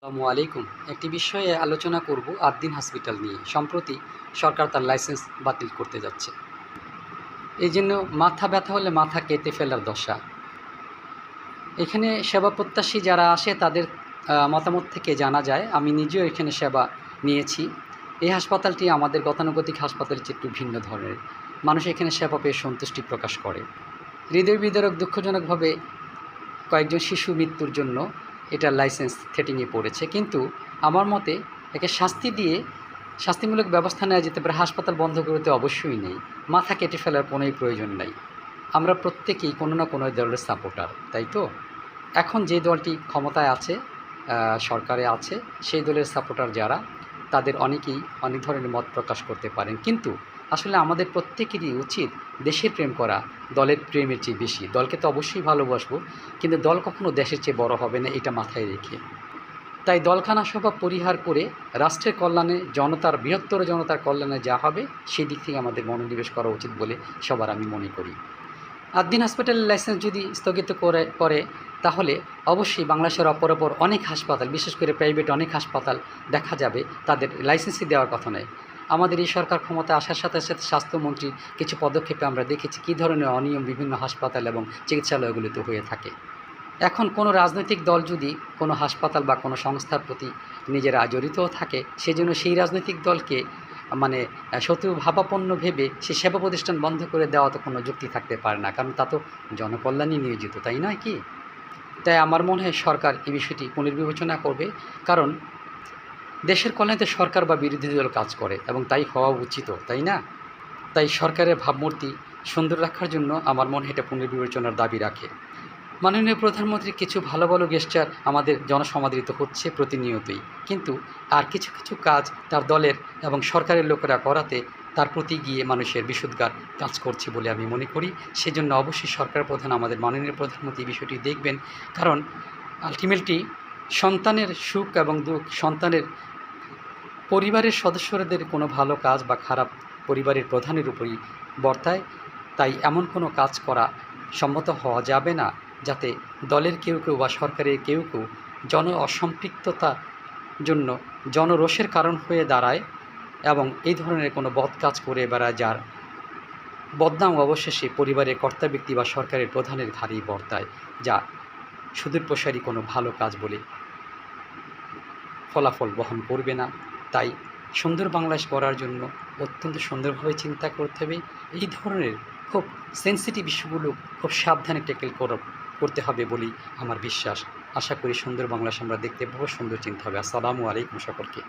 আসসালামু আলাইকুম। একটি বিষয়ে আলোচনা করব আদ্দিন হসপিটাল নিয়ে। সম্প্রতি সরকার তার লাইসেন্স বাতিল করতে যাচ্ছে। এই জন্য মাথা ব্যথা হলে মাথা কেটে ফেলার দশা। এখানে সেবা প্রত্যাশী যারা আসে তাদের মতামত থেকে জানা যায়, আমি নিজেও এখানে সেবা নিয়েছি। এই হাসপাতালটি আমাদের গতানুগতিক হাসপাতালের চেয়ে একটু ভিন্ন ধরনের। মানুষ এখানে সেবা পেয়ে সন্তুষ্টি প্রকাশ করে। হৃদয় বিদারক দুঃখজনকভাবে কয়েকজন শিশু মৃত্যুর জন্য এটার লাইসেন্স থ্রেটিংয়ে পড়েছে, কিন্তু আমার মতে একে শাস্তিমূলক ব্যবস্থা নেওয়া যেতে পারে। হাসপাতাল বন্ধ করতে অবশ্যই নেই, মাথা কেটে ফেলার কোনোই প্রয়োজন নাই। আমরা প্রত্যেকেই কোনো না কোনো দলের সাপোর্টার, তাই তো? এখন যে দলটি ক্ষমতায় আছে, সরকারে আছে, সেই দলের সাপোর্টার যারা, তাদের অনেকেই অনেক ধরনের মত প্রকাশ করতে পারেন, কিন্তু আসলে আমাদের প্রত্যেকেরই উচিত দেশের প্রেম করা দলের প্রেমের চেয়ে বেশি। দলকে তো অবশ্যই ভালোবাসবো, কিন্তু দল কখনো দেশের চেয়ে বড় হবে না, এটা মাথায় রেখে। তাই দলখানা স্বভাব পরিহার করে রাষ্ট্রের কল্যাণে, বৃহত্তর জনতার কল্যাণে যা হবে সেই দিক থেকে আমাদের মনোনিবেশ করা উচিত বলে সবার আমি মনে করি। আদ্দিন হসপিটালের লাইসেন্স যদি স্থগিত করে তাহলে অবশ্যই বাংলাদেশের অপর অনেক হাসপাতাল, বিশেষ করে প্রাইভেট অনেক হাসপাতাল দেখা যাবে তাদের লাইসেন্সই দেওয়ার কথা নয়। আমাদের এই সরকার ক্ষমতা আসার সাথে সাথে স্বাস্থ্যমন্ত্রীর কিছু পদক্ষেপে আমরা দেখেছি কী ধরনের অনিয়ম বিভিন্ন হাসপাতাল এবং চিকিৎসালয়গুলিতে হয়ে থাকে। এখন কোনো রাজনৈতিক দল যদি কোনো হাসপাতাল বা কোনো সংস্থার প্রতি নিজেরা জড়িতও থাকে, সেজন্য সেই রাজনৈতিক দলকে শত্রু ভাবাপন্ন ভেবে সে সেবা প্রতিষ্ঠান বন্ধ করে দেওয়া তো কোনো যুক্তি থাকতে পারে না, কারণ তা তো জনকল্যাণে নিয়োজিত, তাই নয় কি? তাই আমার মনে হয় সরকার এই বিষয়টি পুনর্বিবেচনা করবে, কারণ দেশের কল্যাণে সরকার বা বিরোধী দল কাজ করে এবং তাই হওয়া উচিত, তাই না? তাই সরকারের ভাবমূর্তি সুন্দর রাখার জন্য আমার মনে হয় এটা পুনর্বিবেচনার দাবি রাখে। মাননীয় প্রধানমন্ত্রী কিছু ভালো ভালো গেস্টার আমাদের জনসমাদৃত হচ্ছে প্রতিনিয়তই, কিন্তু আর কিছু কিছু কাজ তার দলের এবং সরকারের লোকেরা করাতে তার প্রতি গিয়ে মানুষের বিশুদ্ধার কাজ করছে বলে আমি মনে করি। সেজন্য অবশ্যই সরকার প্রধান, আমাদের মাননীয় প্রধানমন্ত্রী এই বিষয়টি দেখবেন, কারণ আলটিমেটলি সন্তানের সুখ এবং দুঃখ সন্তানের পরিবারের সদস্যদের কোনো ভালো কাজ বা খারাপ পরিবারের প্রধানের উপরই বর্তায়। তাই এমন কোনো কাজ করা সম্মত হওয়া যাবে না যাতে দলের কেউ কেউ বা সরকারের কেউ কেউ জন অসম্পৃক্ততার জন্য জনরোষের কারণ হয়ে দাঁড়ায় এবং এই ধরনের কোনো বদ কাজ করে বেড়ায়, যার বদনাম অবশেষে পরিবারের কর্তা ব্যক্তি বা সরকারের প্রধানের ঘাড়েই বর্তায়, যা সুদূর প্রসারী কোনো ভালো কাজ বলে ফলাফল বহন করবে না। তাই সুন্দর বাংলাদেশ গড়ার জন্য অত্যন্ত সুন্দরভাবে চিন্তা করতে হবে। এই ধরনের খুব সেন্সিটিভ ইস্যুগুলো খুব সাবধানে ট্যাকেল করতে হবে বলেই আমার বিশ্বাস। আশা করি সুন্দর বাংলাদেশ আমরা দেখতে পাবো, সুন্দর চিন্তা হবে। আসসালামু আলাইকুম সকলকে।